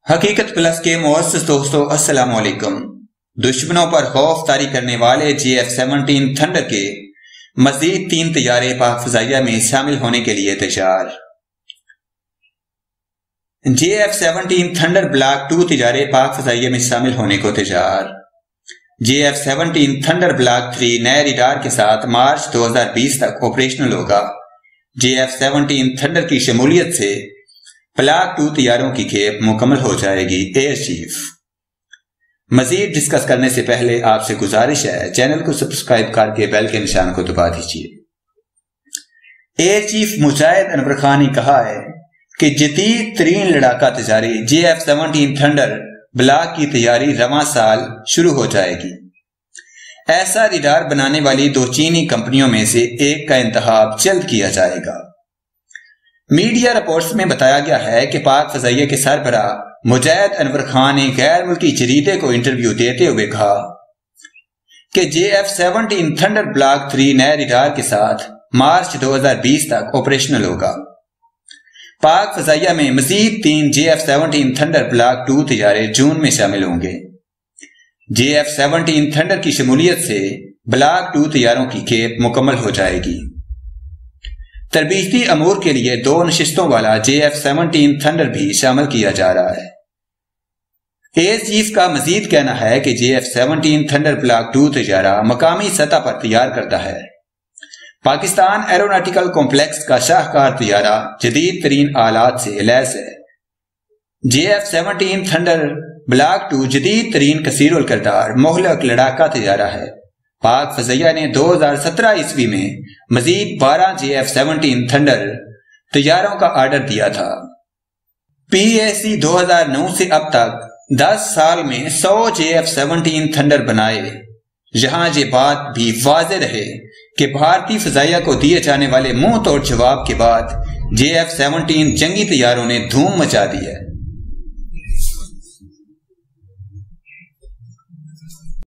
حقیقت پلس کے معزز دوستو السلام علیکم۔ دشمنوں پر خوف طاری کرنے والے JF-17 تھنڈر کے مزید 3 طیارے پاک فضائیہ میں شامل ہونے کے لیے تیار۔ JF-17 تھنڈر بلاک 2 طیارے پاک فضائیہ میں شامل ہونے کو تیار۔ JF-17 تھنڈر بلاک 3 نئے ریڈار کے ساتھ مارچ 2020 تک آپریشنل ہوگا۔ JF-17 تھنڈر کی شمولیت سے بلاک 2 طیاروں کی کھیپ مکمل ہو جائے گی۔ ایئر چیف مزید ڈسکس کرنے سے پہلے آپ سے گزارش ہے چینل کو سبسکرائب کر کے بیل کے نشان کو دبا دیجیے۔ ایئر چیف مجاہد انور خان نے کہا ہے کہ جدید ترین لڑاکا تجاری JF-17 تھنڈر بلاک کی تیاری رواں سال شروع ہو جائے گی۔ ایسا ریڈار بنانے والی 2 چینی کمپنیوں میں سے ایک کا انتخاب جلد کیا جائے گا۔ میڈیا رپورٹس میں بتایا گیا ہے کہ پاک فضائیہ کے سربراہ مجاہد انور خان نے غیر ملکی جریدے کو انٹرویو دیتے ہوئے کہا کہ JF-17 تھنڈر بلاک 3 نئے ریڈار کے ساتھ مارچ 2020 تک آپریشنل ہوگا۔ پاک فضائیہ میں مزید 3 JF-17 تھنڈر بلاک 2 طیارے جون میں شامل ہوں گے۔ JF-17 تھنڈر کی شمولیت سے بلاک 2 طیاروں کی کھیپ مکمل ہو جائے گی۔ تربیتی امور کے لیے 2 نشستوں والا JF-17 تھنڈر بھی شامل کیا جا رہا ہے۔ ایئر چیف کا مزید کہنا ہے کہ JF-17 تھنڈر بلاک 2 طیارہ مقامی سطح پر تیار کرتا ہے۔ پاکستان ایروناٹیکل کمپلیکس کا شاہکار طیارہ جدید ترین آلات سے لیس ہے۔ JF-17 تھنڈر بلاک 2 جدید ترین کثیر الکردار مہلک لڑاکا طیارہ ہے۔ پاک فضائیہ نے 2017 عیسوی میں مزید 12 JF-17 تھنڈر طیاروں کا آرڈر دیا تھا۔ PAC 2009 سے اب تک 10 سال میں 100 JF-17 تھنڈر بنائے۔ یہاں یہ بات بھی واضح رہے کہ بھارتی فضائیہ کو دیے جانے والے منہ توڑ جواب کے بعد JF-17 جنگی طیاروں نے دھوم مچا دی ہے۔